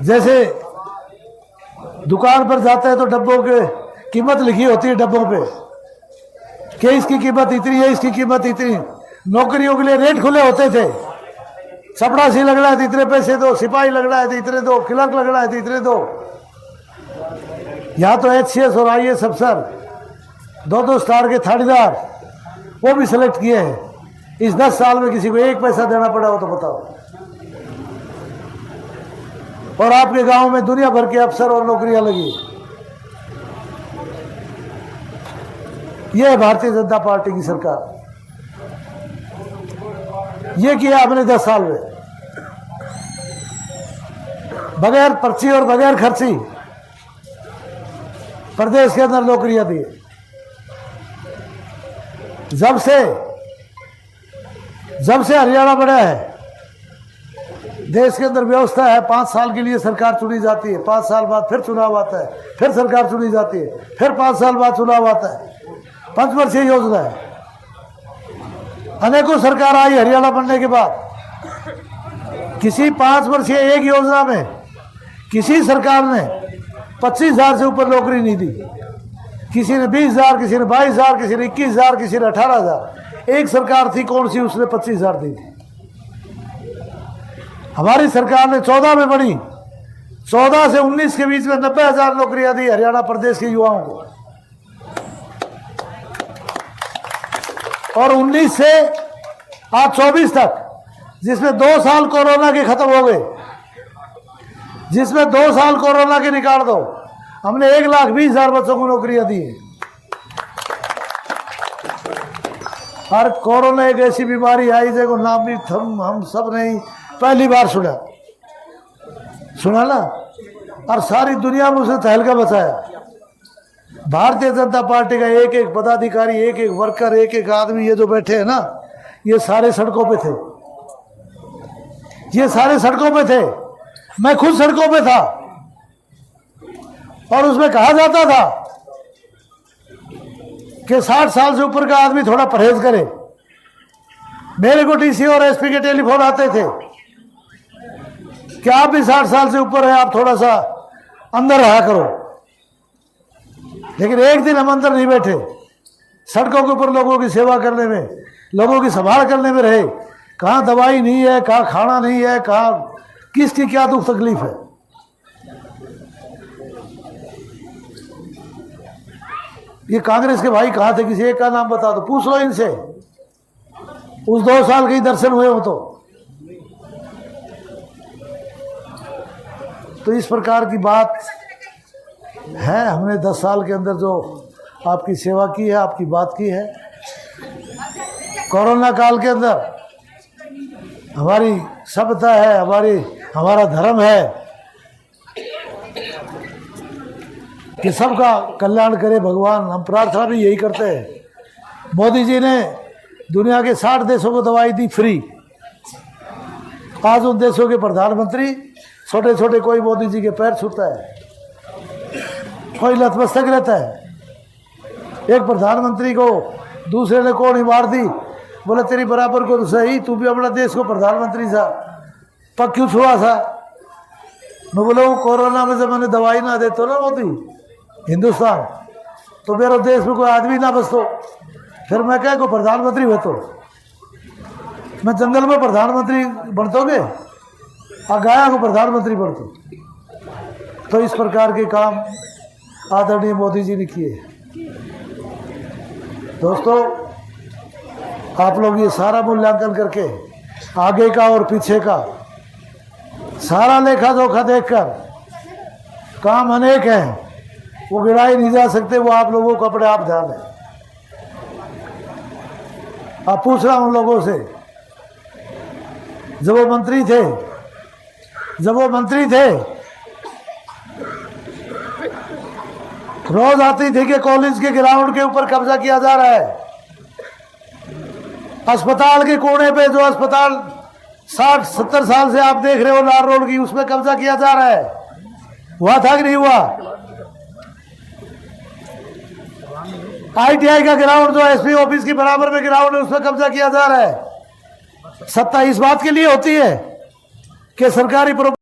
जैसे दुकान पर जाते हैं तो डब्बों के कीमत लिखी होती है डब्बों पे कि इसकी कीमत इतनी है, इसकी कीमत इतनी। नौकरियों के लिए रेट खुले होते थे, चपड़ासी लग रहा है तो इतने पैसे दो, सिपाही लग रहा है तो इतने दो, क्लर्क लग रहा है तो इतने दो। यहाँ तो HCS और IAS अफसर 2-2 स्टार के थानेदार वो भी सिलेक्ट किए हैं। इस 10 साल में किसी को 1 पैसा देना पड़ा हो तो बताओ। और आपके गांव में दुनिया भर के अफसर और नौकरियां लगी। यह है भारतीय जनता पार्टी की सरकार। ये किया आपने 10 साल में, बगैर पर्ची और बगैर खर्ची प्रदेश के अंदर नौकरियां दी। जब से हरियाणा बना है, देश के अंदर व्यवस्था है 5 साल के लिए सरकार चुनी जाती है, 5 साल बाद फिर चुनाव आता है, फिर सरकार चुनी जाती है, फिर 5 साल बाद चुनाव आता है। 5 वर्षीय योजना है। अनेकों सरकार आई हरियाणा बनने के बाद, किसी 5 वर्षीय एक योजना में किसी सरकार ने 25,000 से ऊपर नौकरी नहीं दी। किसी ने 20,000, किसी ने 22,000, किसी ने 21,000, किसी ने 18,000। एक सरकार थी कौन सी, उसने 25,000 दी थी। हमारी सरकार ने 14 में बनी, 14 से 19 के बीच में 90,000 नौकरियां दी हरियाणा प्रदेश के युवाओं को। और 19 से आज 24 तक, जिसमें 2 साल कोरोना के खत्म हो गए, जिसमें 2 साल कोरोना के निकाल दो, हमने 1,20,000 बच्चों को नौकरियां दी है। और कोरोना एक ऐसी बीमारी आई जिसको नाम भी हम सब नहीं पहली बार सुना ना, और सारी दुनिया में उसने तहलका बचाया। भारतीय जनता पार्टी का एक एक पदाधिकारी, एक एक वर्कर, एक एक आदमी, ये जो बैठे हैं ना, ये सारे सड़कों पे थे। ये सारे सड़कों पे थे। मैं खुद सड़कों पे था। और उसमें कहा जाता था कि 60 साल से ऊपर का आदमी थोड़ा परहेज करे। मेरे को DC और SP के टेलीफोन आते थे कि आप भी 60 साल से ऊपर है, आप थोड़ा सा अंदर रहा करो। लेकिन एक दिन हम अंदर नहीं बैठे, सड़कों के ऊपर लोगों की सेवा करने में, लोगों की संभाल करने में रहे। कहाँ दवाई नहीं है, कहाँ खाना नहीं है, कहाँ किसकी क्या दुख तकलीफ है। ये कांग्रेस के भाई कहाँ थे, किसी एक का नाम बता दो, पूछ लो इनसे। उस 2 साल के ही दर्शन हुए हो तो इस प्रकार की बात है। हमने 10 साल के अंदर जो आपकी सेवा की है, आपकी बात की है। कोरोना काल के अंदर हमारी सभ्यता है, हमारा धर्म है कि सबका कल्याण करे भगवान। हम प्रार्थना भी यही करते हैं। मोदी जी ने दुनिया के 60 देशों को दवाई दी फ्री। आज उन देशों के प्रधानमंत्री छोटे छोटे, कोई मोदी जी के पैर छूता है, कोई नतमस्तक रहता है। एक प्रधानमंत्री को दूसरे ने कौन ही मार दी, बोले तेरी बराबर को तो सही, तू भी अपना देश को प्रधानमंत्री था, पग क्यों छुआ था। मैं बोला वो कोरोना में जब मैंने दवाई ना देते ना मोदी हिंदुस्तान, तो मेरा देश में कोई आदमी ना बचतो, फिर मैं क्या को प्रधानमंत्री हो। तो मैं जंगल में प्रधानमंत्री बनतोगे, और गाया को प्रधानमंत्री बनतो। तो इस प्रकार के काम आदरणीय मोदी जी ने किए। दोस्तों, आप लोग ये सारा मूल्यांकन करके, आगे का और पीछे का सारा लेखा जोखा देखकर, काम अनेक हैं, वो गिनाए नहीं जा सकते, वो आप लोगों को अपने आप ध्यान है। आप पूछ रहा हूं लोगों से, जब वो मंत्री थे रोज आती थी कि कॉलेज के ग्राउंड के ऊपर कब्जा किया जा रहा है। अस्पताल के कोने पे, जो अस्पताल 60-70 साल से आप देख रहे हो लाल रोड की, उसमें कब्जा किया जा रहा है। हुआ था कि नहीं हुआ? ITI का ग्राउंड जो SP ऑफिस के बराबर में ग्राउंड है, उसमें कब्जा किया जा रहा है। सत्ता इस बात के लिए होती है कि सरकारी